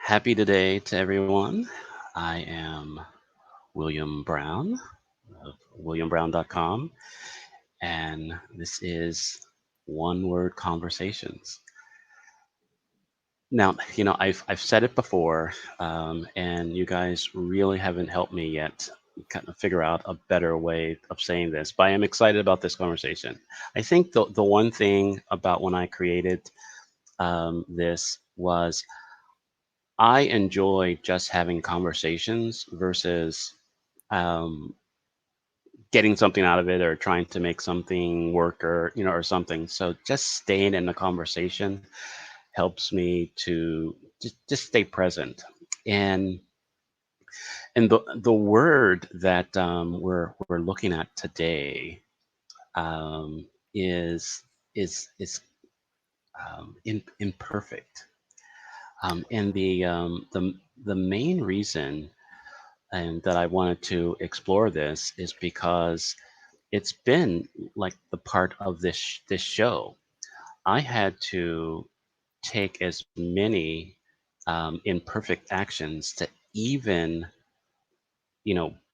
Happy today to everyone. I am William Brown of williambrown.com, and this is One Word Conversations. Now, I've said it before, and you guys really haven't helped me yet kind of figure out a better way of saying this, but I am excited about this conversation. I think the one thing about when I created this was I enjoy just having conversations versus um, getting something out of it or trying to make something work or something. So just staying in the conversation helps me to just stay present. And the word that we're looking at today um, is imperfect. And the main reason and that I wanted to explore this is because it's been like the part of this show. I had to take as many imperfect actions to even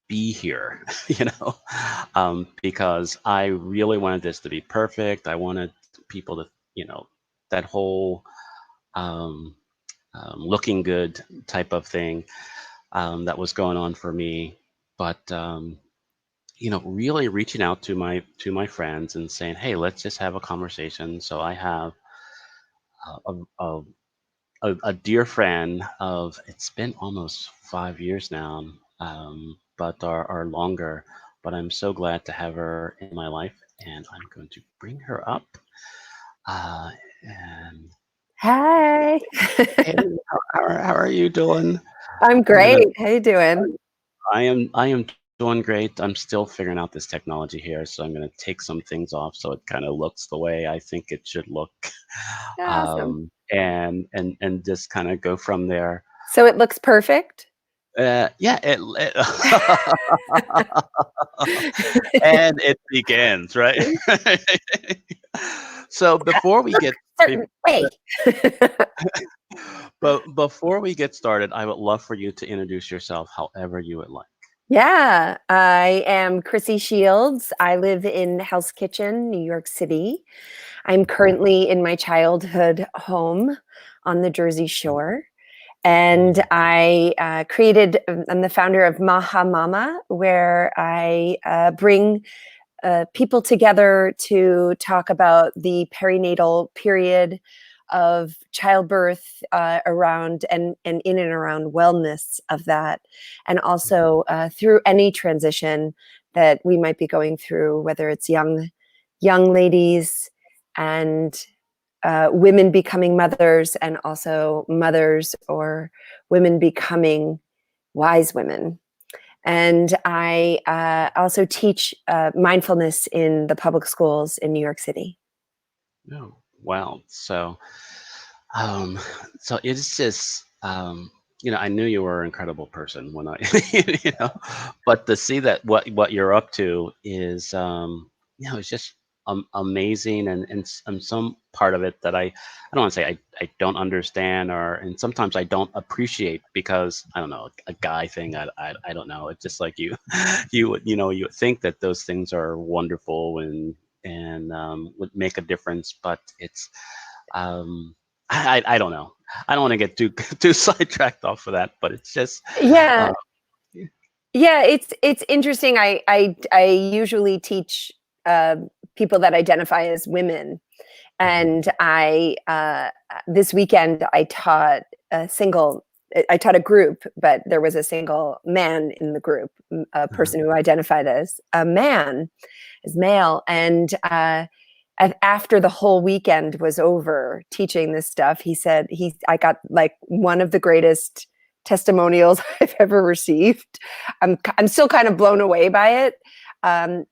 be here, because I really wanted this to be perfect. I wanted people to that whole um, looking good type of thing that was going on for me, but really reaching out to my friends and saying, "Hey, let's just have a conversation." So I have a, a, a dear friend of it's been almost 5 years now, but are longer. But I'm so glad to have her in my life, and I'm going to bring her up. Uh, and Hi. hey, how are you doing? I'm I'm gonna. great. How you doing? I am doing great. I'm still figuring out this technology here, so I'm going to take some things off so it kind of looks the way I think it should look, Awesome. and just kind of go from there. So it looks perfect? Yeah, and it begins, right? So before we get be- Certain way. but before we get started, I would love for you to introduce yourself however you would like. Yeah, I am Krissy Shields. I live in Hell's Kitchen, New York City. I'm currently in my childhood home on the Jersey Shore. And I'm the founder of Maha Mama, where I bring people together to talk about the perinatal period of childbirth around and in and around wellness of that, and also through any transition that we might be going through, whether it's young ladies and women becoming mothers, and also mothers or women becoming wise women. And I also teach mindfulness in the public schools in New York City. Oh, wow. Um, so it's just, I knew you were an incredible person when I, you know, but to see that what you're up to is, it's just amazing, and some part of it that I don't want to say I don't understand, and sometimes I don't appreciate because I don't know, a guy thing. I don't know. It's just like you, you would think that those things are wonderful and would make a difference, but it's um, I don't know. I don't want to get too too sidetracked off of that, but it's just Yeah, uh, yeah, it's interesting. I usually teach uh, people that identify as women, mhm, and I this weekend I taught a single. I taught a group, but there was a single man in the group, a uh-huh, person who identified as a man, as male, and after the whole weekend was over teaching this stuff, he said I got like one of the greatest testimonials I've ever received. I'm still kind of blown away by it. Um,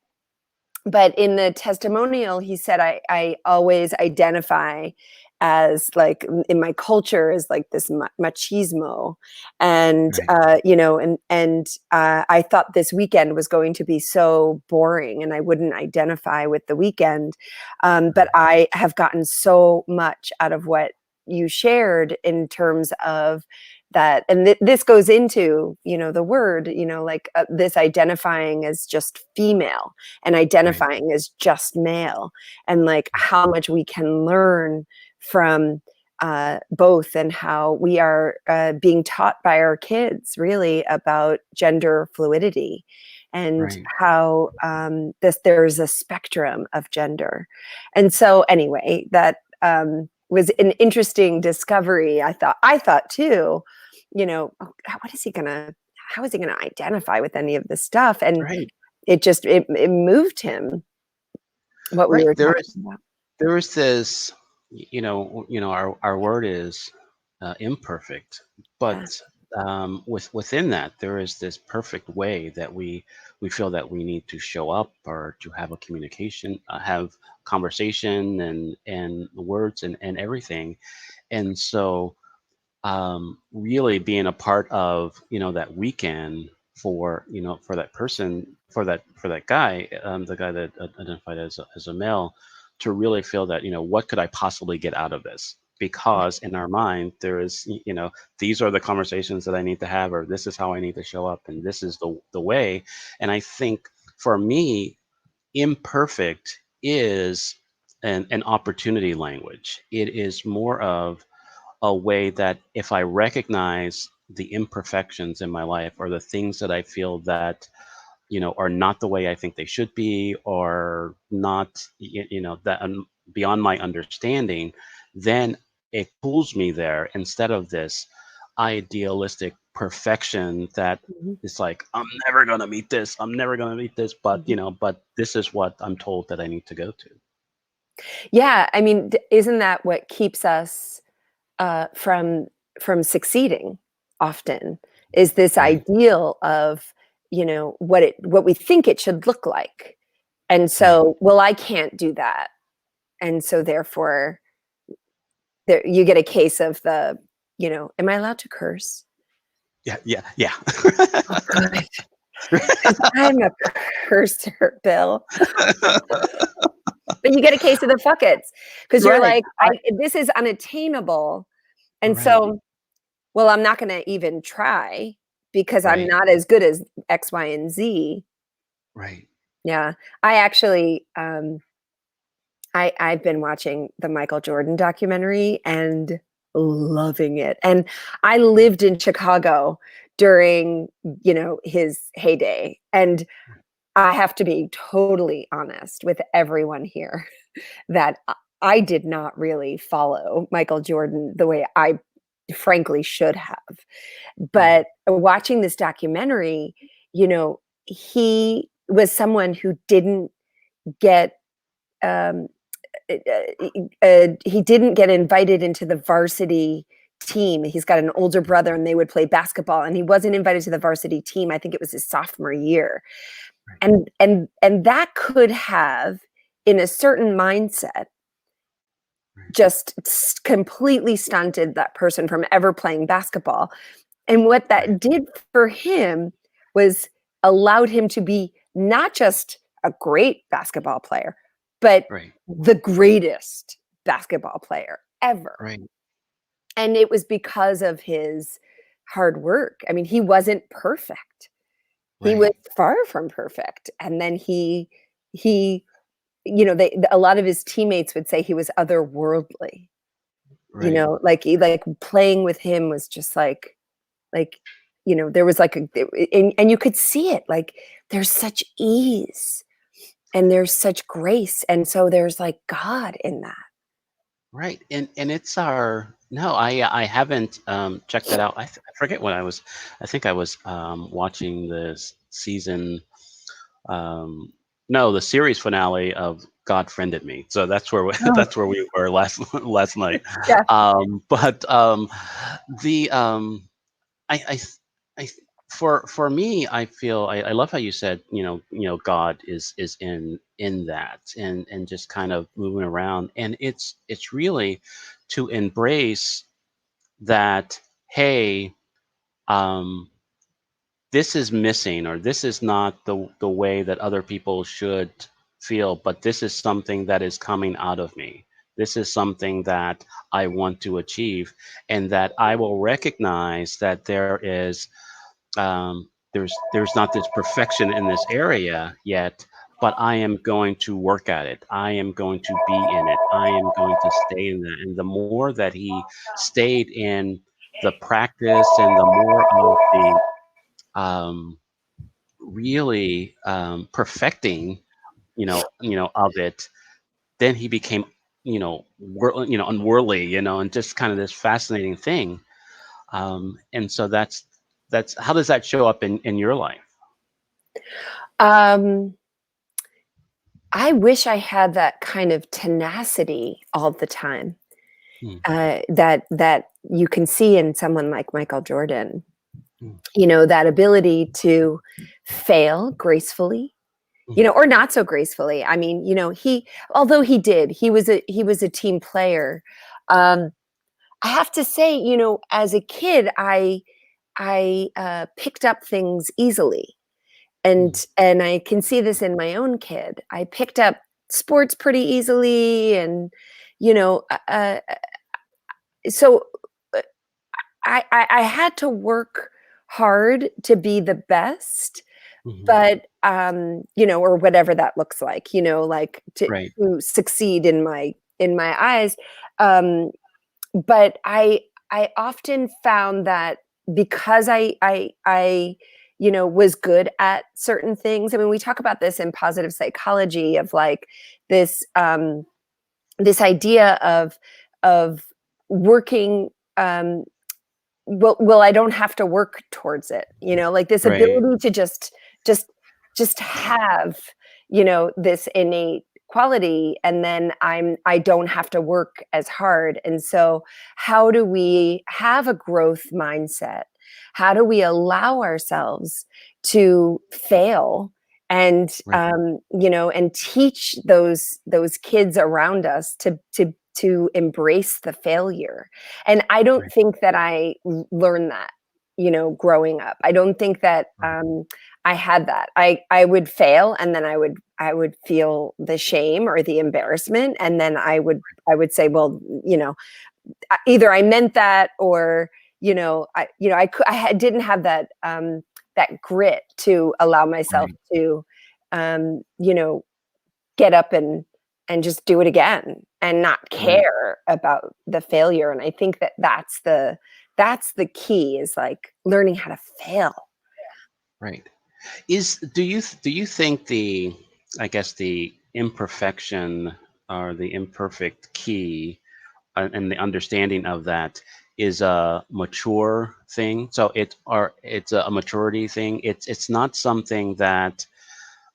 but in the testimonial, he said, I always identify as like in my culture as like this machismo, and right. I thought this weekend was going to be so boring and I wouldn't identify with the weekend, but I have gotten so much out of what you shared in terms of that, and this goes into, the word, like this identifying as just female and Right. identifying as just male, and like how much we can learn from both, and how we are being taught by our kids really about gender fluidity, and Right. how there's a spectrum of gender. And so anyway, that was an interesting discovery. I thought too, "Oh, how is he gonna identify with any of this stuff?" And Right. it moved him, what we Right. were talking about. There is this, our word is imperfect, Yeah. but within that, there is this perfect way that we feel that we need to show up, or to have a communication, have conversation, and words, and everything. And so, really being a part of, that weekend, for that person, for that guy, the guy that identified as a male, to really feel that, what could I possibly get out of this, because in our mind there is, these are the conversations that I need to have, or this is how I need to show up, and this is the way. And I think, for me, imperfect is an opportunity language. It is more of a way that, if I recognize the imperfections in my life, or the things that I feel that, are not the way I think they should be, or not, that beyond my understanding, then it pulls me there, instead of this idealistic perfection that Mhm. is like, I'm never gonna meet this, but Mhm. but this is what I'm told that I need to go to. Yeah, I mean, isn't that what keeps us from succeeding often, is this Right. ideal of, what we think it should look like. And Right. so, well, I can't do that. And so therefore, there you get a case of the, am I allowed to curse? Yeah. Yeah. Yeah. Oh, good, 'cause I'm a cursor, Bill. But you get a case of the fuck it's, because you're Right. like, this is unattainable. And Right. so, well, I'm not gonna even try because I'm Right. not as good as X, Y, and Z. Right. Yeah. I actually, I've been watching the Michael Jordan documentary and loving it. And I Right. lived in Chicago during, his heyday. And I have to be totally honest with everyone here that I did not really follow Michael Jordan the way I frankly should have. Right. But watching this documentary, he was someone who didn't get um, he didn't get invited into the varsity team. He's got an older brother, and they would play basketball, and he wasn't invited to the varsity team. I think it was his sophomore year, Right. and that could have, in a certain mindset, Right. just completely stunted that person from ever playing basketball. And what Right. that did for him was allowed him to be not just a great basketball player, but Right. the greatest basketball player ever. Right. And it was because of his hard work. I mean, he wasn't perfect. He was Right. far from perfect. And then he a lot of his teammates would say he was otherworldly. Right. Like playing with him was just like, there was like and you could see it, like, there's such ease and there's such grace, and so there's, like, God in that. Right. And it's our no, I haven't checked that out. I forget when I think I was watching this season, um no, the series finale of God Friended Me. So that's where Oh, that's where we were last last night. yeah. But the I th- I th- for me, I feel I love how you said, God is in that, and just kind of moving around, and it's really to embrace that. Hey, um, this is missing, or this is not the way that other people should feel, but this is something that is coming out of me. This is something that I want to achieve, and that I will recognize that there's not this perfection in this area yet, but I am going to work at it. I am going to be in it. I am going to stay in that. And the more that he stayed in the practice, and the more of the um, really perfecting, of it, then he became, unworldly, and just kind of this fascinating thing. And so that's how does that show up in your life? Um, I wish I had that kind of tenacity all the time, Mm, that you can see in someone like Michael Jordan. mm, That ability to fail gracefully, mm, or not so gracefully. I mean, although he was a team player. Um, I have to say, as a kid, I picked up things easily, mm, and I can see this in my own kid. I picked up sports pretty easily, and you know, uh, uh, so uh, I had to work hard to be the best, mhm. but or whatever that looks like, like Right, to succeed in my eyes. Um, but I often found that because I was good at certain things. I mean, we talk about this in positive psychology of like this this idea of working, um well, I don't have to work towards it, like this right, ability to just just have, this innate quality, and then I don't have to work as hard. And so how do we have a growth mindset? How do we allow ourselves to fail, and right, and teach those kids around us to embrace the failure? And I don't right, think that I learned that, growing up. I don't think that right, I had that. I would fail, and then I would feel the shame or the embarrassment, and then I would say, well, either I meant that, or didn't have that grit to allow myself right, to get up and just do it again and not right, care about the failure. And I think that that's the key, is like learning how to fail. right. Do you think I guess the imperfection, or the imperfect key, and the understanding of that, is a mature thing? So it's a maturity thing. It's not something that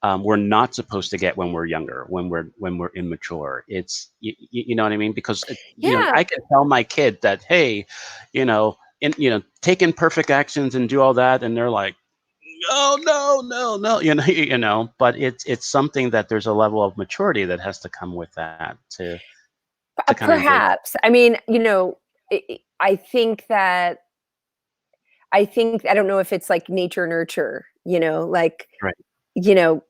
we're not supposed to get when we're younger, when we're immature. You know what I mean? Because Yeah. I can tell my kid that, hey, take imperfect actions and do all that, and they're like, oh, no, no, no, But it's something that there's a level of maturity that has to come with that, to kind of embrace. Perhaps. I mean, I think that I don't know if it's like nature nurture, like, Right, you know,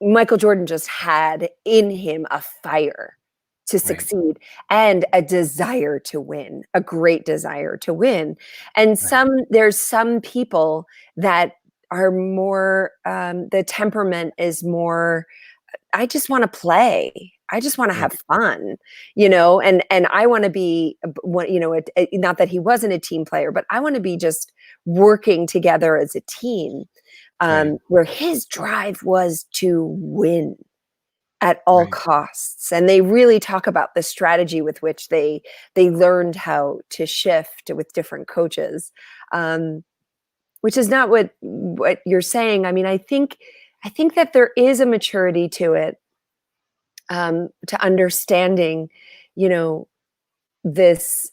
Michael Jordan just had in him a fire to right, succeed and a desire to win, a great desire to win. And right, there's some people that are more, the temperament is more, I just want to play. I just want to have right, fun, and I want to be, not that he wasn't a team player, but I want to be just working together as a team, right, where his drive was to win at all right, costs. And they really talk about the strategy with which they learned how to shift with different coaches, um, which is not what you're saying. I mean, I think that there is a maturity to it, to understanding, you know, this,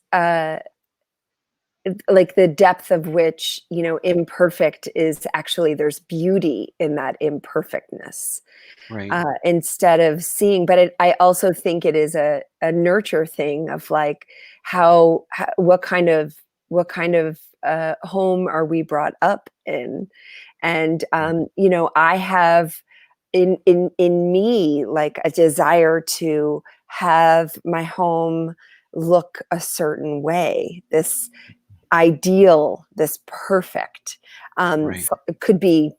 like the depth of which, imperfect is actually, there's beauty in that imperfectness, right, instead of seeing. But I also think it is a nurture thing of like how what kind of home are we brought up in? And I have in me, like a desire to have my home look a certain way, this ideal, this perfect. Right. So it could be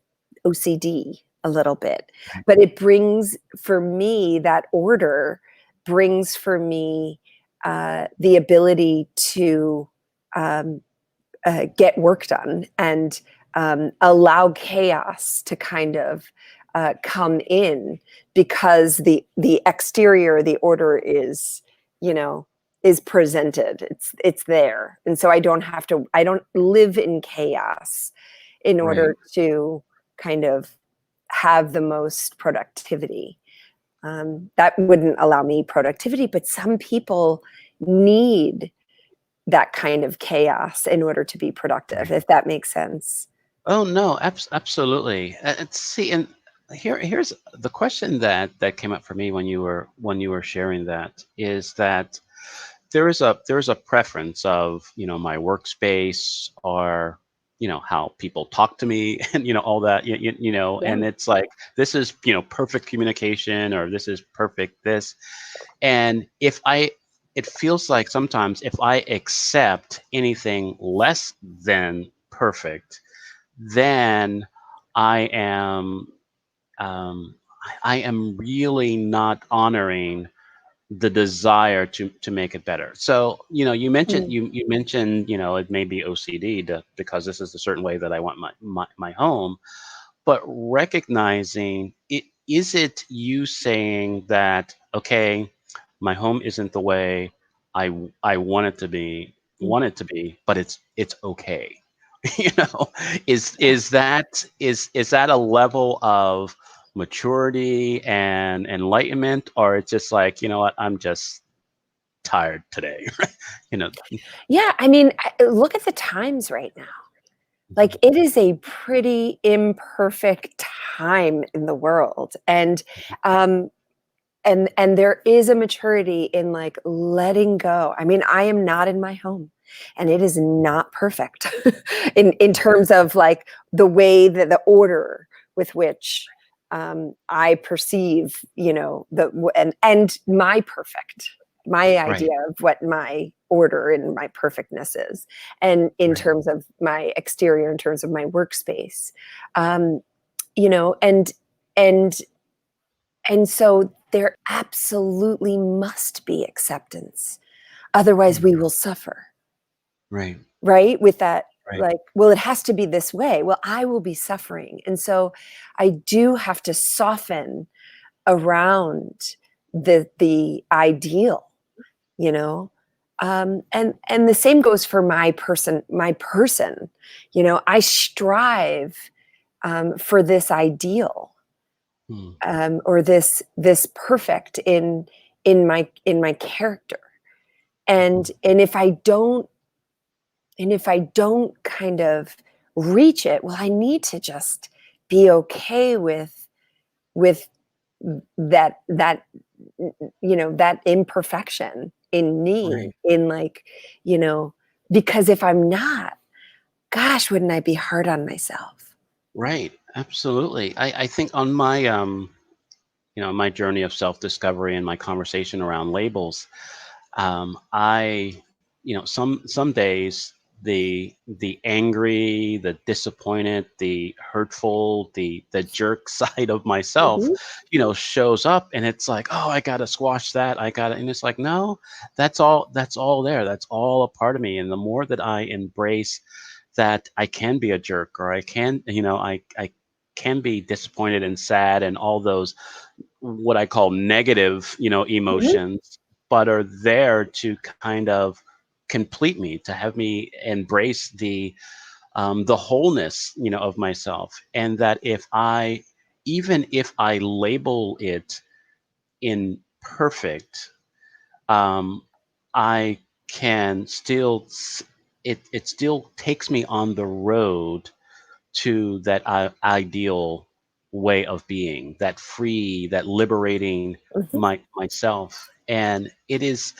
OCD a little bit, Right. but it brings for me, that order brings for me the ability to um, get work done and allow chaos to kind of come in, because the exterior, the order is, you know, is presented. It's there, and so I don't live in chaos in Right. order to kind of have the most productivity. That wouldn't allow me productivity, but some people need that kind of chaos in order to be productive, Right. if that makes sense. Oh no, absolutely. See, and here's the question that came up for me when you were sharing that, is that there is a preference of, my workspace, or how people talk to me and all that, Yeah. and it's like, this is perfect communication, or this is perfect this. And if I it feels like sometimes if I accept anything less than perfect, then I am um, I am really not honoring the desire to make it better. So you mentioned Mm, you mentioned it may be OCD because this is a certain way that I want my home, but recognizing it, is it you saying that, okay, my home isn't the way I mm. want it to be, but it's okay. you know is that a level of maturity and enlightenment, or it's just like, what, I'm just tired today. you know Yeah, I mean, look at the times right now. Like, Mhm. it is a pretty imperfect time in the world, um, and there is a maturity in, like, letting go. I mean, I am not in my home, and it is not perfect in terms of, like, the way that the order with which, I perceive, and my perfect, my Right. idea of what my order and my perfectness is, and in Right. terms of my exterior, in terms of my workspace, um, you know, and and so there absolutely must be acceptance. Otherwise, Mm. we will suffer, Right. right? With that, Right. like, well, it has to be this way. Well, I will be suffering. And so I do have to soften around the ideal, you know? And the same goes for my person. I strive for this ideal, Mm. or this perfect in my character, Mhm. and if I don't kind of reach it, well, I need to just be okay with that imperfection in me, Right. in, like, you know because if I'm not, gosh, wouldn't I be hard on myself? Right. Absolutely. I think on my journey of self-discovery and my conversation around labels, I some days the angry, the disappointed, the hurtful, the jerk side of myself, Mhm, shows up, and it's like, oh, I gotta squash that, and it's like, no, that's all there, that's all a part of me. And the more that I embrace that I can be a jerk, or I can, I can be disappointed and sad and all those what I call negative, mhm, emotions, but are there to kind of complete me, to have me embrace the wholeness, of myself. And that even if I label it imperfect, um, I can still, it still takes me on the road to that ideal way of being, that free, that liberating mhm, myself. And it is,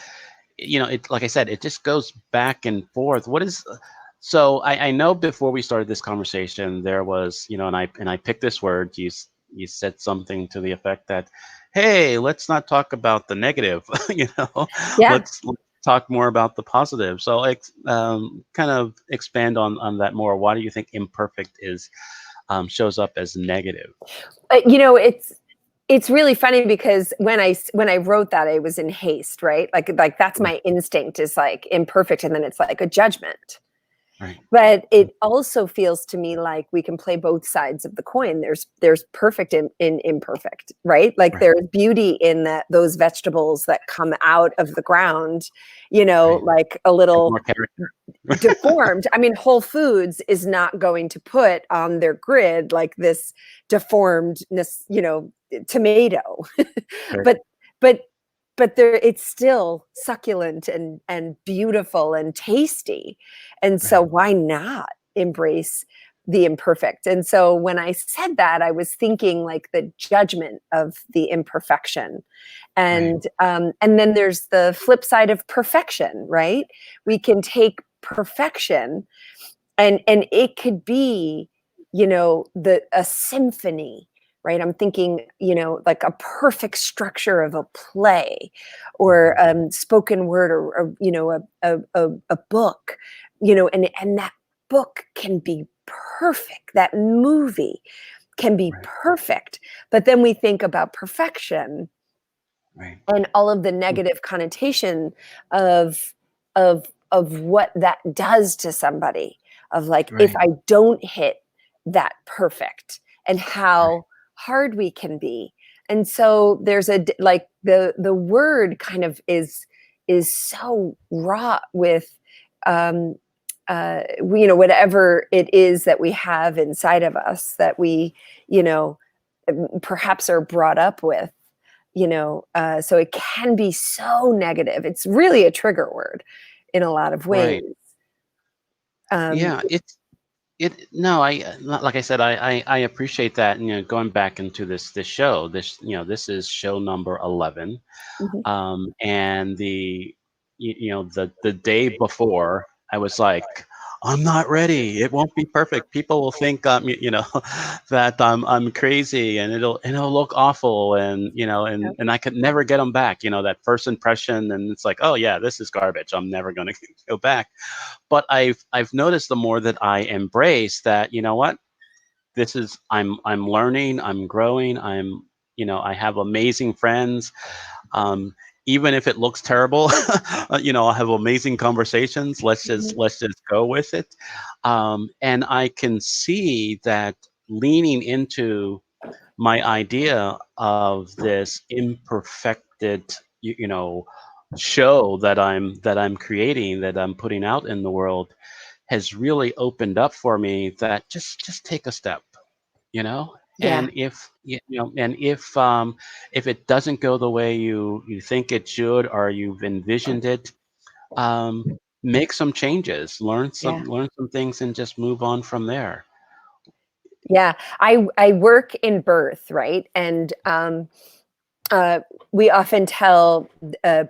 it, like I said, it just goes back and forth. So I know before we started this conversation, there was, and I picked this word. you said something to the effect that, hey, let's not talk about the negative, you know, Yeah. let's talk more about the positive. So kind of expand on that more. Why do you think imperfect is shows up as negative? You know, it's really funny because when I wrote that, I was in haste, right? Like that's Right, my instinct is like imperfect, and then it's like a judgment. right, But it also feels to me like we can play both sides of the coin. There's perfect in imperfect, right? Like right, there's beauty in that those vegetables that come out of the ground, you know, right. like a Have little more character. deformed. I mean, Whole Foods is not going to put on their grid like this deformedness, you know, tomato. Right, but but but there it's still succulent and beautiful and tasty. And so right, why not embrace the imperfect? And so when I said that, I was thinking like the judgment of the imperfection. right, And then there's the flip side of perfection, right? We can take perfection and it could be, you know, the a symphony, right? I'm thinking, you know, like a perfect structure of a play or mhm, spoken word or you know a book, you know, and that book can be perfect, that movie can be right, perfect, but then we think about perfection right, and all of the mm, negative connotation of of what that does to somebody, of like if right, I don't hit that perfect and right, how hard we can be. And so there's like the word kind of is so wrought with um you know, whatever it is that we have inside of us that we, you know, perhaps are brought up with, you know, so it can be so negative. It's really a trigger word in a lot of ways. right. Um, Yeah, it no, like I said, I appreciate that. And, going back into this show, this is show number 11, mhm, and the day before, I was like, I'm not ready. It won't be perfect. People will think that I'm crazy, and it'll look awful, and and I could never get them back. That first impression, and it's like, oh yeah, this is garbage. I'm never gonna go back. But I've noticed the more that I embrace that, you know what, I'm learning, I'm growing, I have amazing friends. um, Even if it looks terrible, I have amazing conversations. mhm. Let's just go with it. And I can see that leaning into my idea of this imperfected, show that I'm creating, that I'm putting out in the world, has really opened up for me that just take a step, you know Yeah, and if it doesn't go the way you think it should, or you've envisioned it, um make some changes, yeah, learn some things, and just move on from there. yeah. I work in birth, right? And uh, we often tell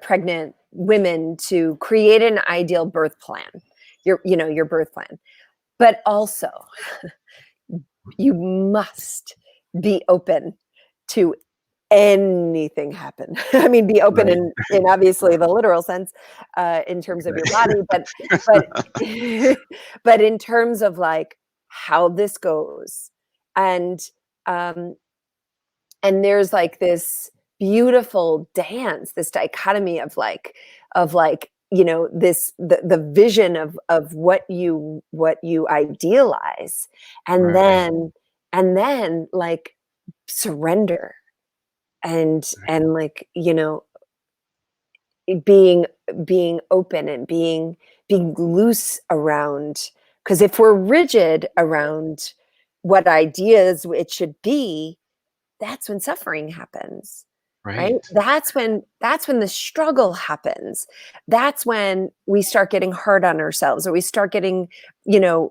pregnant women to create an ideal birth plan, you know, your birth plan, but also you must be open to anything happen. I mean, be open Right. in obviously the literal sense, in terms of your body, but but in terms of like how this goes, and um, and there's like this beautiful dance, this dichotomy of like you know this the vision of what you idealize, and Right. then like surrender and like you know being being open and being loose around, because if we're rigid around what ideas it should be, that's when suffering happens, right? Right. That's when the struggle happens. That's when we start getting hard on ourselves, or we start getting, you know,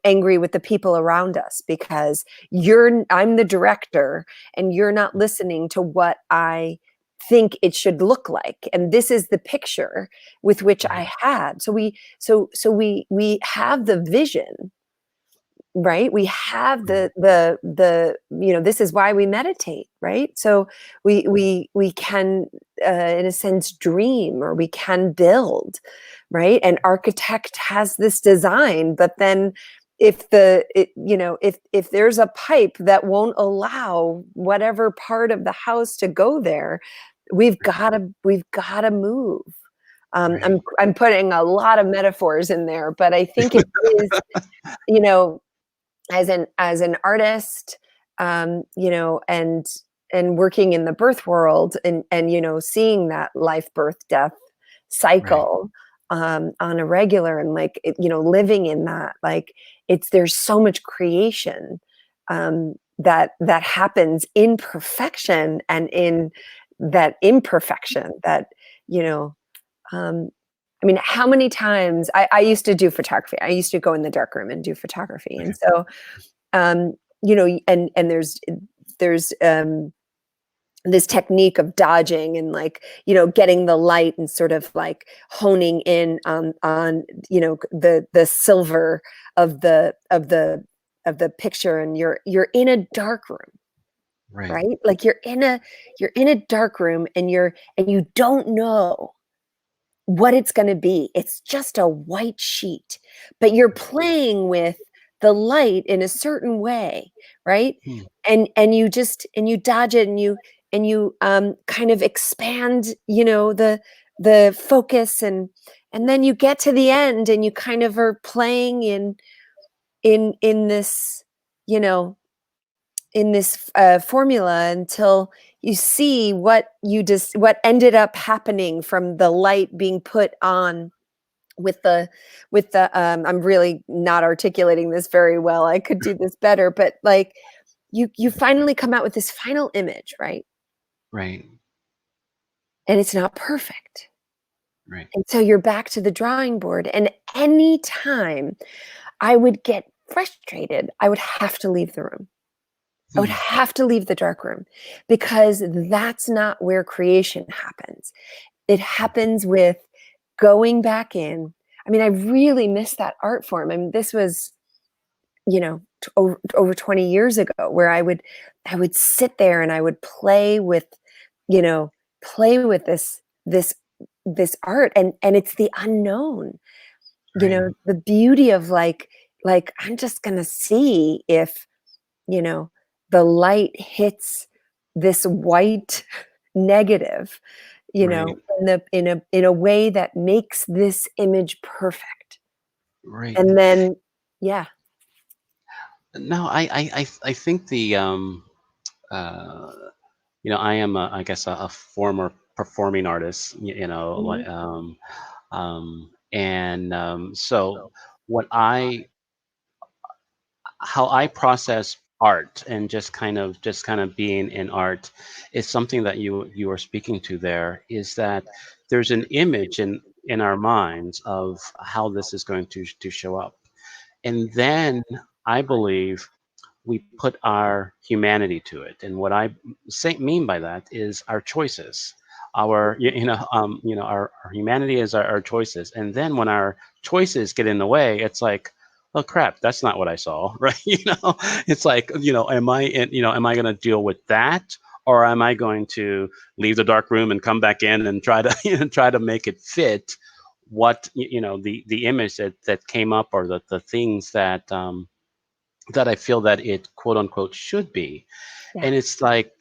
angry with the people around us because I'm the director and you're not listening to what I think it should look like. And this is the picture with which Right. I had. So we have the vision, right? We have Right. this is why we meditate, right? So we can, in a sense, dream, or we can build, right? An architect has this design, but then if there's a pipe that won't allow whatever part of the house to go there, we've got to move. Right. I'm putting a lot of metaphors in there, but I think it is, you know, as an artist, and working in the birth world, and seeing that life, birth, death Right. cycle, on a regular, and like living in that, like there's so much creation, that happens in perfection, and in that imperfection, that you know um, I mean, how many times I used to do photography. I used to go in the dark room and do photography. And Okay. so, um, and there's this technique of dodging, and like, getting the light, and sort of like honing in on the silver of the picture, and you're in a dark room, Right. right? Like you're in a dark room, and you don't know what it's going to be. It's just a white sheet, but you're playing with the light in a certain way, right? Hmm. And you dodge it, and you kind of expand, the focus, and then you get to the end, and you kind of are playing in this, you know, formula, until you see what ended up happening from the light being put on with the I'm really not articulating this very well. I could do this better, but like you finally come out with this final image, right? Right. And it's not perfect. Right. And so you're back to the drawing board, and anytime I would get frustrated, I would have to leave the room. I would Hmm. have to leave the dark room, because that's not where creation happens. It happens with going back in. I mean, I really miss that art form. I mean, this was, over 20 years ago, where I would sit there, and I would you know, play with this art, and it's the unknown, Right. the beauty of like I'm just gonna see if, you know, the light hits this white negative, Right. in a way that makes this image perfect. Right. And then yeah. No, I think uh, I am I guess a former performing artist, Mhm. and so what I how I process art, and just kind of being in art, is something that you are speaking to there, is that there's an image in our minds of how this is going to show up. And then I believe we put our humanity to it. And what I mean by that is our choices. Our humanity is our choices. And then when our choices get in the way, it's like, oh crap, that's not what I saw, right? It's like, am I going to deal with that? Or am I going to leave the dark room and come back in and try to, try to make it fit what, the image that came up, or the things that I feel that it quote unquote should be. Yeah. And it's like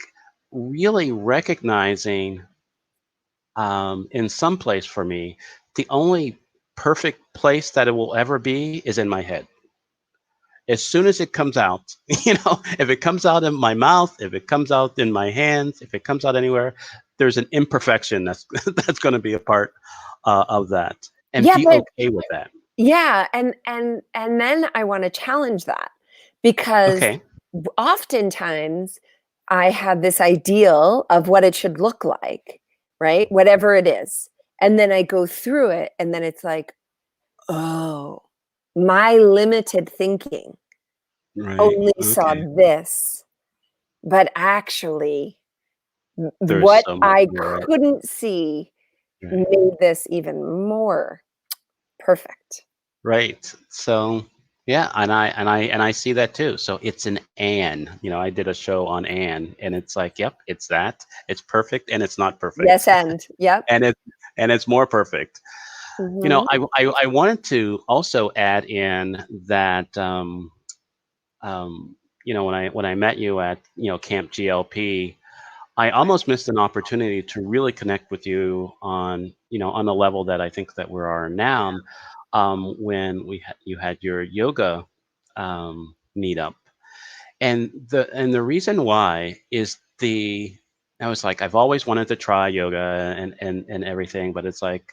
really recognizing, in some place for me, the only perfect place that it will ever be is in my head. As soon as it comes out, if it comes out in my mouth, if it comes out in my hands, if it comes out anywhere, there's an imperfection that's that's going to be a part of that, and Yeah, be but okay with that. yeah, and then I wanna challenge that, because Okay. oftentimes I have this ideal of what it should look like, right? Whatever it is. And then I go through it, and then it's like, "Oh, my limited thinking Right. only saw Okay. this, but actually There's what so much I more. couldn't see Right. made this even more perfect." Right. So. Yeah, and I see that too. So it's an and. I did a show on and it's like, yep, it's that. It's perfect and it's not Yes, perfect. and yep. And it's more perfect. Mhm. I wanted to also add in that um, when I met you at Camp GLP, I almost missed an opportunity to really connect with you on the level that I think that we are now, when you had your yoga meetup, and the reason why is I was like, I've always wanted to try yoga and everything, but it's like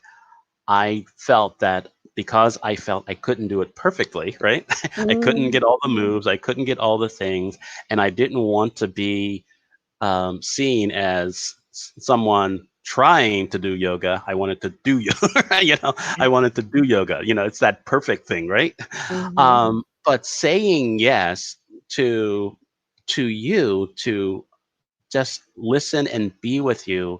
I felt that because I felt I couldn't do it perfectly, right? I couldn't Mm, get all the moves, I couldn't get all the things, and I didn't want to be seen as someone trying to do yoga. I wanted to do yoga. I wanted to do yoga. It's that perfect thing, right? mhm, But saying yes to you to just listen and be with you,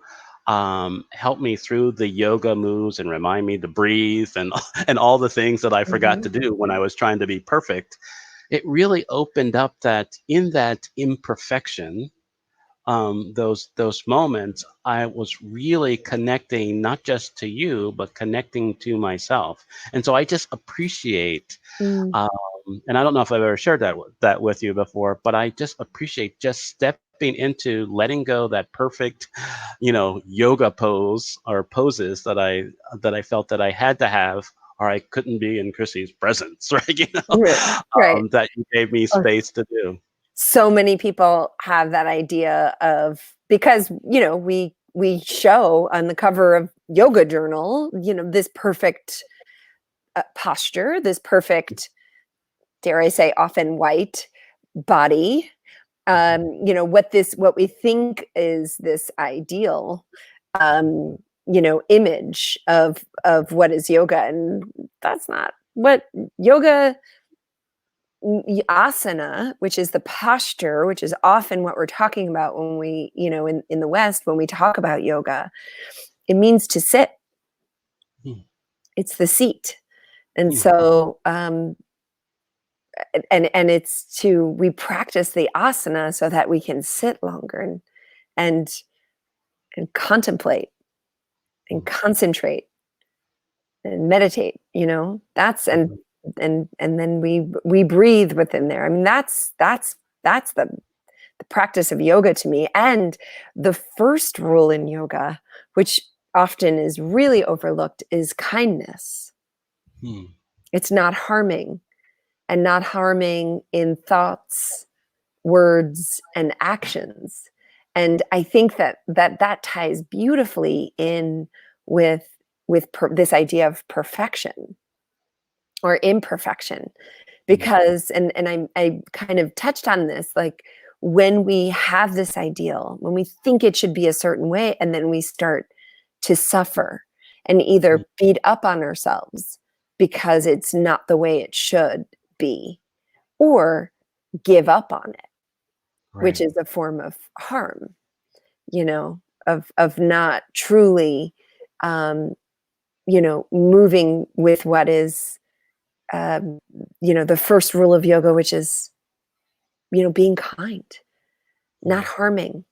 help me through the yoga moves and remind me to breathe and and all the things that I forgot mhm, to do when I was trying to be perfect. It really opened up that in that imperfection, those moments, I was really connecting not just to you, but connecting to myself. And so I just appreciate, mm, um, and I don't know if I've ever shared that with you before, but I just appreciate just stepping into letting go that perfect, yoga pose or poses that I felt that I had to have, or I couldn't be in Chrissy's presence, right? right, right. That you gave me Oh, space to do. so many people have that idea of because, we show on the cover of Yoga Journal, this perfect, posture, this perfect, dare I say, often white body, Mhm. what we think is this ideal, um, image of what is yoga, and that's not what yoga. Asana, which is the posture, which is often what we're talking about when we, in the West, when we talk about yoga, it means to sit. Hmm. It's the seat. And Hmm. so, and it's we practice the asana so that we can sit longer and and contemplate and Hmm. concentrate and meditate. That's Mhm. and then we breathe within there. I mean, that's the practice of yoga to me. And the first rule in yoga, which often is really overlooked, is kindness. Hmm. It's not harming, and not harming in thoughts, words, and actions. And I think that ties beautifully in with this idea of perfection or imperfection, Hmm. because I kind of touched on this, like when we have this ideal, when we think it should be a certain way, and then we start to suffer and Hmm. either beat up on ourselves because it's not the way it should be, or give up on it, which Right. is a form of harm, of not truly, um, moving with what is, um, the first rule of yoga, which is, being kind, not Hmm. harming.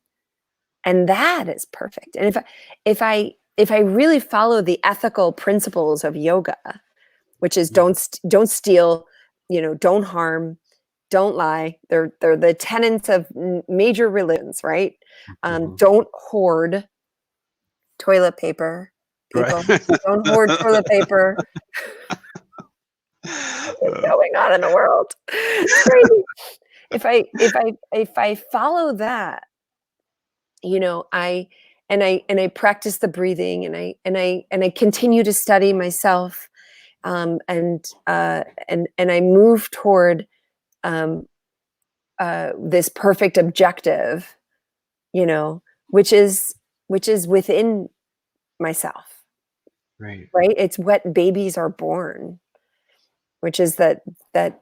And that is perfect. And if I really follow the ethical principles of yoga, which is Hmm. don't steal, don't harm, don't lie. They're the tenets of major religions, right? Mhm. Don't hoard toilet paper, Right. people. Don't hoard toilet paper. What's going on in the world? It's crazy. If I follow that, I practice the breathing, and I continue to study myself, and I move toward, um, this perfect objective, you know, which is within myself, Right. right? It's what babies are born, which is that that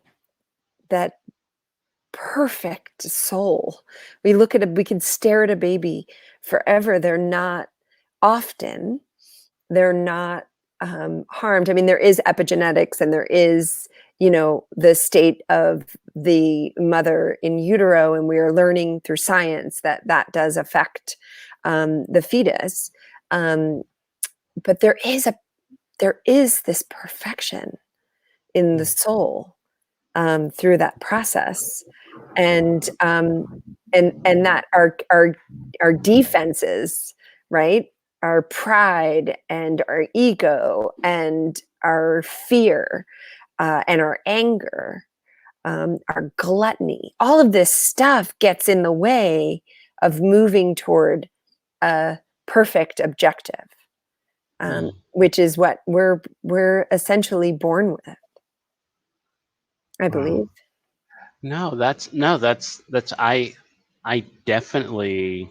perfect soul. We can stare at a baby forever. They're not, harmed. I mean, there is epigenetics, and there is, the state of the mother in utero, and we are learning through science that that does affect the fetus. Um, but there is this perfection in the Mm. soul through that process, and and that our defenses, right? Our pride and our ego and our fear and our anger, our gluttony, all of this stuff gets in the way of moving toward a perfect objective, Mm. which is what we're essentially born with, I Wow. believe. No, that's I definitely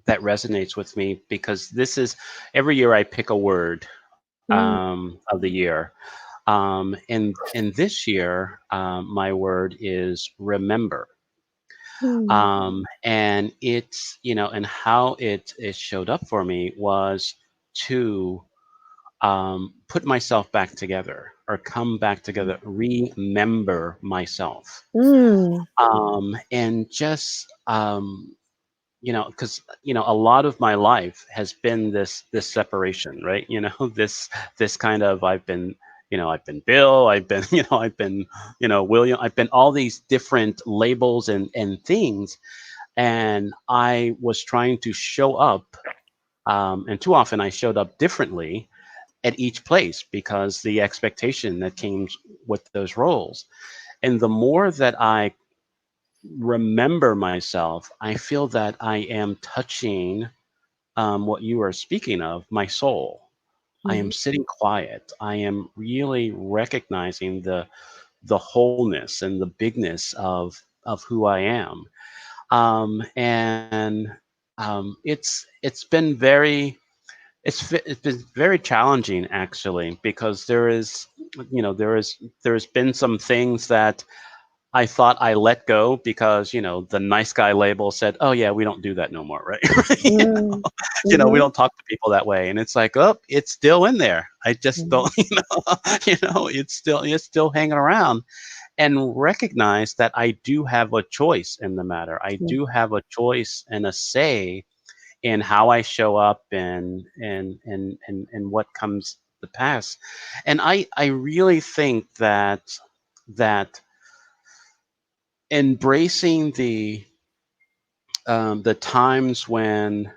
that resonates with me because this is every year I pick a word Mm, of the year. And this year, my word is remember. mm, And it's, and how it showed up for me was to put myself back together or come back together, remember myself. mm, And just, because a lot of my life has been this separation, right? This kind of I've been Bill, I've been I've been William, I've been all these different labels and things, and I was trying to show up, and too often I showed up differently at each place because the expectation that came with those roles. And the more that I remember myself, I feel that I am touching what you are speaking of, my soul. I am mhm, sitting quiet. I am really recognizing the wholeness and the bigness of who I am. And it's been very it's been very challenging actually because there's been some things that I thought I let go because the nice guy label said, "Oh yeah, we don't do that no more," right? you mm, know, we mhm, don't talk to people that way, and it's like, oh, it's still in there. I just don't, mhm, it's still hanging around, and recognize that I do have a choice in the matter. I mm, do have a choice and a say in how I show up and what comes to pass. And I really think that embracing the times when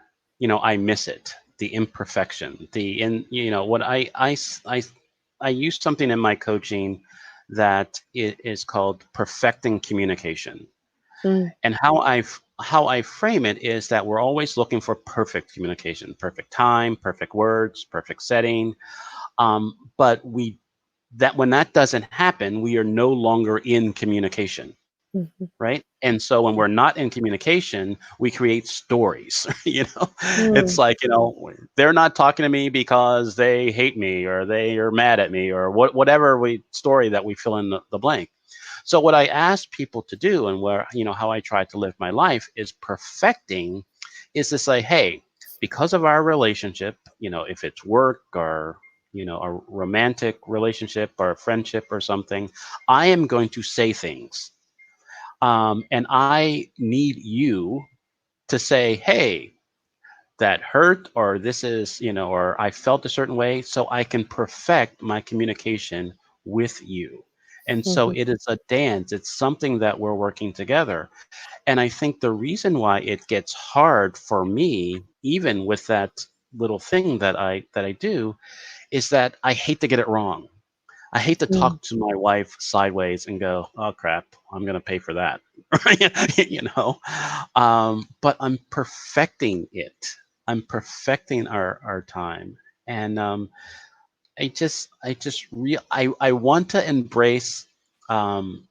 I miss it, the imperfection, the in what I use something in my coaching that is called perfecting communication. mm, And how I frame it is that we're always looking for perfect communication, perfect time, perfect words, perfect setting. But that when that doesn't happen, we are no longer in communication, mhm, right? And so when we're not in communication, we create stories. It's mm, like, they're not talking to me because they hate me or they are mad at me or whatever story that we fill in the blank. So what I ask people to do, and where how I try to live my life, is perfecting, is to say, hey, because of our relationship, if it's work or a romantic relationship or a friendship or something, I am going to say things, and I need you to say, hey, that hurt, or this is, or I felt a certain way, so I can perfect my communication with you. And so mhm, it is a dance, it's something that we're working together. And I think the reason why it gets hard for me, even with that little thing that I do, is that I hate to get it wrong. I hate to mm, talk to my wife sideways and go, "Oh crap, I'm gonna pay for that," right? But I'm perfecting it. I'm perfecting our time, and I want to embrace um,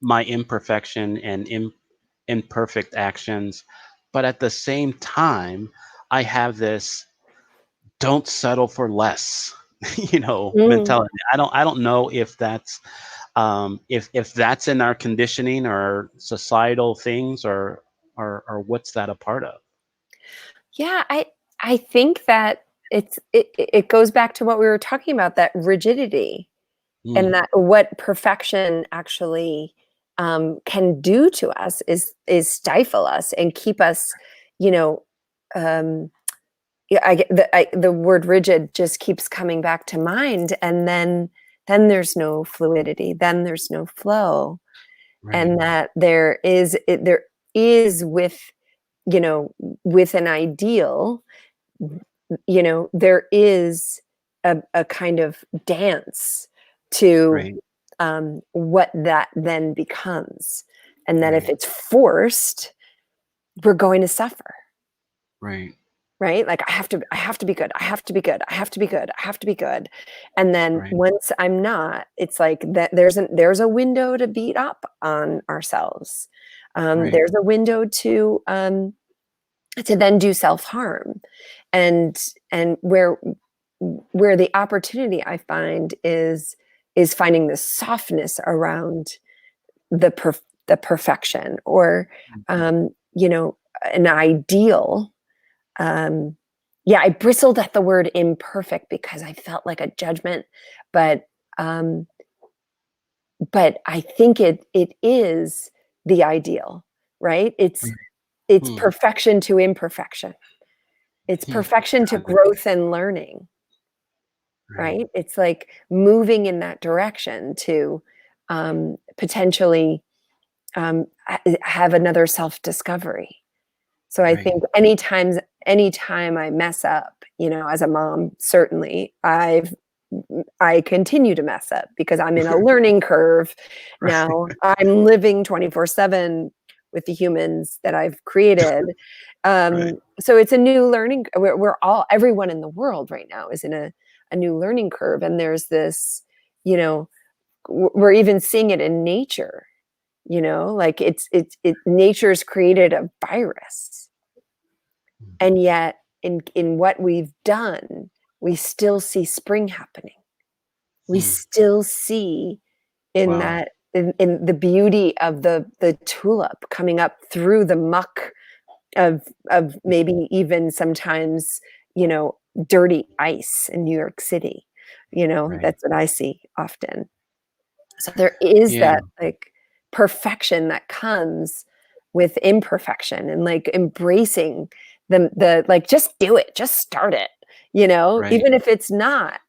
my imperfection and imperfect actions, but at the same time, I have this don't settle for less, mm. mentality. I don't know if that's in our conditioning or societal things, or what's that a part of. Yeah, I think that it goes back to what we were talking about, that rigidity, And Mm. that what perfection actually can do to us is stifle us and keep us, you know, um, yeah, the word rigid just keeps coming back to mind, and then there's no fluidity, then there's no flow, Right. and that there is with, you know, with an ideal, you know, there is a kind of dance to Right. what that then becomes, and that if Right. it's forced, we're going to suffer. Right. Right? Like I have to be good. I have to be good. I have to be good. I have to be good. And then Right. once I'm not, it's like that there's a window to beat up on ourselves. Right. There's a window to then do self-harm. And and where the opportunity I find is finding the softness around the perfection, or Mhm. you know, an ideal. um, yeah, I bristled at the word imperfect because I felt like a judgment, but um, but I think it is the ideal, right? Right. It's Hmm. perfection to imperfection. It's Hmm. perfection to Got it. growth and learning, Right. right? It's like moving in that direction to potentially have another self discovery. So I Right. think anytime I mess up, you know, as a mom, certainly I continue to mess up because I'm in a learning curve Right. now. I'm living 24/7 with the humans that I've created. Right. So it's a new learning. We're all everyone in the world right now is in a new learning curve, and there's this, you know, we're even seeing it in nature. You know, like nature's created a virus, and yet in what we've done, we still see spring happening. We Hmm. still see in Wow. that in the beauty of the tulip coming up through the muck of maybe even sometimes, you know, dirty ice in New York City. You know, Right. that's what I see often. So there is Yeah. that like perfection that comes with imperfection, and like embracing the like just do it, just start it, you know, Right. even if it's not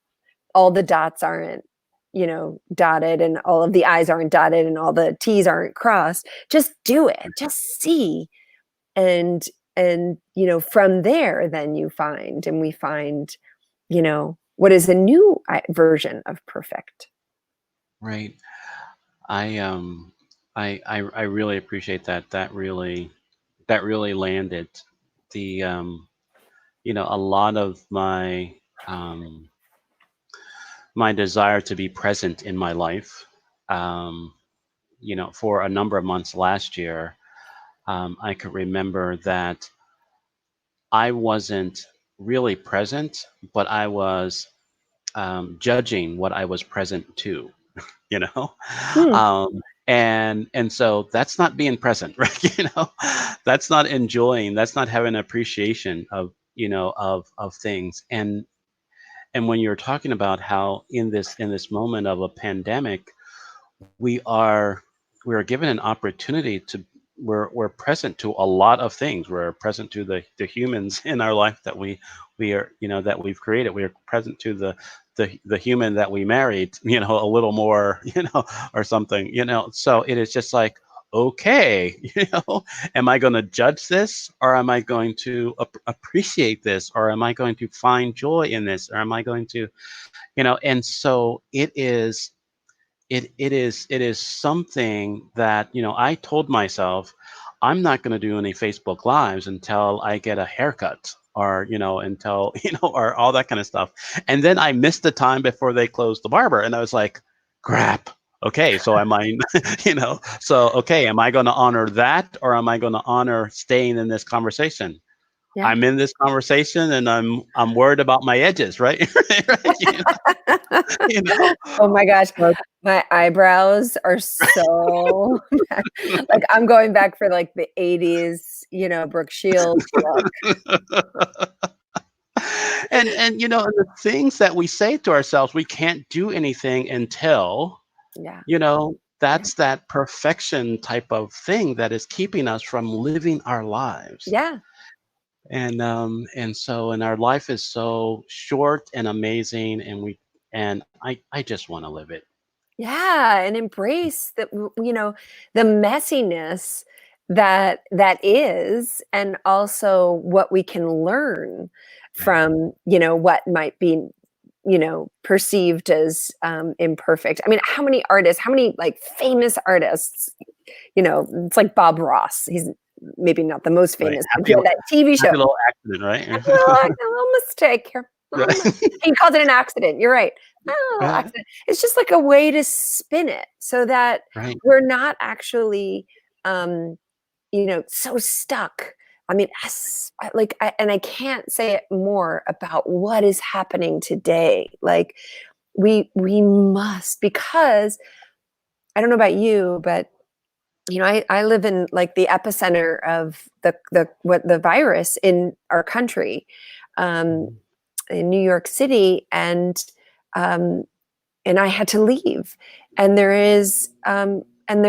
all the dots aren't, you know, dotted, and all of the I's aren't dotted, and all the T's aren't crossed. Just do it. Just see. And you know, from there then we find, you know, what is a new version of perfect. Right. I I really appreciate that. That really landed. The a lot of um my desire to be present in my life, um, for a number of months last year, I could remember that I wasn't really present, but I was judging what I was present to, you know? Hmm. Um, and so that's not being present, right? That's not enjoying, that's not having an appreciation of, of things. And when you're talking about how in this moment of a pandemic, we are we are given an opportunity to we're present to a lot of things. We're present to the humans in our life that we are that we've created. We are present to the human that we married, a little more, or something, so it is just like, okay, am I going to judge this, or am I going to appreciate this, or am I going to find joy in this, or am I going to, and so it is something that, I told myself I'm not going to do any Facebook lives until I get a haircut, or until or all that kind of stuff. And then I missed the time before they closed the barber, and I was like, crap. Okay, so am I, so okay, am I going to honor that, or am I going to honor staying in this conversation? Yeah. I'm in this conversation, and I'm worried about my edges, right? Right? You know? Oh my gosh, But my eyebrows are so like, I'm going back for, like, the '80s, you know, Brooke Shields look. And and the things that we say to ourselves, we can't do anything until, Yeah. Yeah. that's that perfection type of thing that is keeping us from living our lives. Yeah. And our life is so short and amazing, and I just want to live it. Yeah, and embrace that the messiness that is, and also what we can learn Right. from, what might be, perceived as imperfect. I mean, how many like famous artists, it's like Bob Ross. He's maybe not the most Right. famous, but he had that TV show. Happy little accident, right? A little mistake here. Right. He calls it an accident. You're right. A little Right. accident. It's just like a way to spin it so that Right. we're not actually, so stuck. I mean, and I can't say it more about what is happening today. Like we must, because I don't know about you, but I live in like the epicenter of the virus in our country, um, Mhm. in New York City, um, and I had to leave, and there's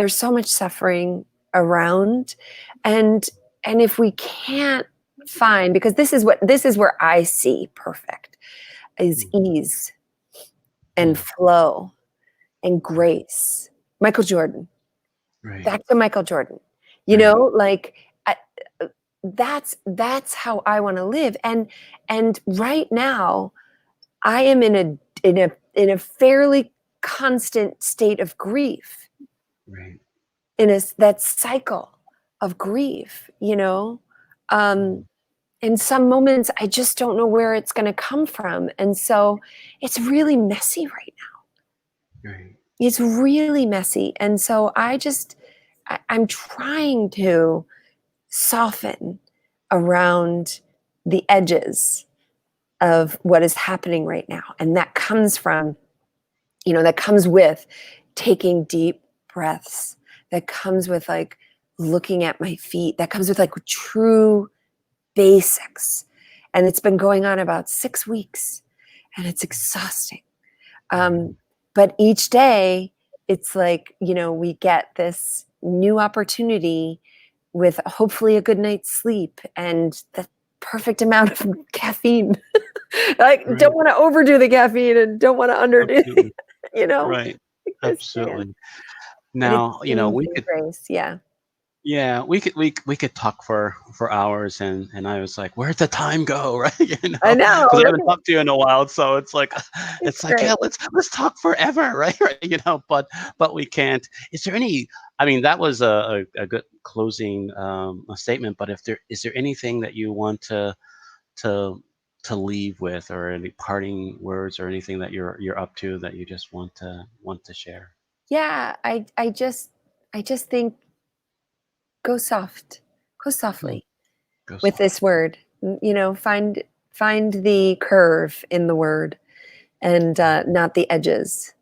so much suffering around, and if we can't find, because this is where I see perfect is Mm. ease and Mm. flow and Right. grace. Michael Jordan. Right. Back to Michael Jordan. Right. Like, I that's how I wanna live, and right now, I am in a fairly constant state of grief, Right. in that cycle of grief, Um, Mm. in some moments, I just don't know where it's gonna come from, and so it's really messy right now. Right. It's really messy, and so I'm trying to soften around the edges of what is happening right now. And that comes with taking deep breaths, that comes with like looking at my feet, that comes with like true basics. And it's been going on about 6 weeks, and it's exhausting. Right. Um, but each day, it's like, we get this new opportunity with hopefully a good night's sleep and the perfect amount of caffeine. Like, don't Right. want to overdo the caffeine and don't want to underdo, Absolutely. you know, Right. because yeah, Absolutely. but it's Now, ease we and could, grace. Yeah, yeah, we could talk for hours, and I was like, "Where'd the time go?" Right? I know, Because I haven't right? talked to you in a while, so it's like It's yeah, great. let's talk forever, right? Right, but we can't. Is there any? I mean, that was a good closing a statement. But if there is there anything that you want to to leave with, or any parting words, or anything that you're up to that you just want to share? Yeah, I just think go soft, go Mm, softly go with soft. this word. Find the curve in the word, and not the edges.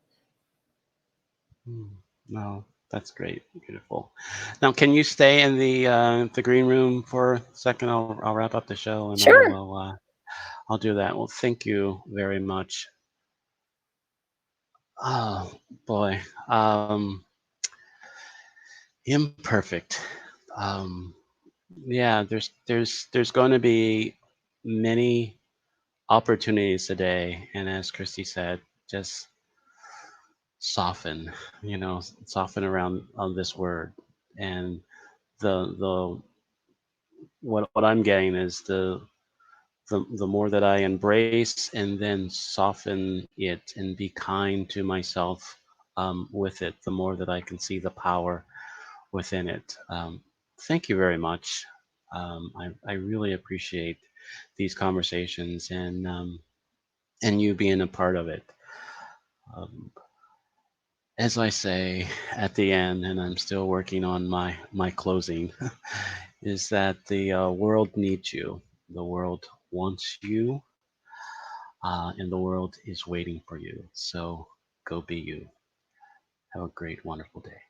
Mm, no, that's great. Beautiful. Now, can you stay in the green room for a second? I'll wrap up the show, and I Sure. will I'll do that. Well, thank you very much. Oh boy, imperfect. Um, yeah, there's going to be many opportunities today, and as Christy said, just soften. Soften around on this word, and the what I'm getting is the more that I embrace and then soften it and be kind to myself with it, the more that I can see the power within it. Thank you very much. I really appreciate these conversations, and you being a part of it. Um, as I say at the end, and I'm still working on my closing, is that the world needs you. The world wants you, and the world is waiting for you. So go be you. Have a great, wonderful day.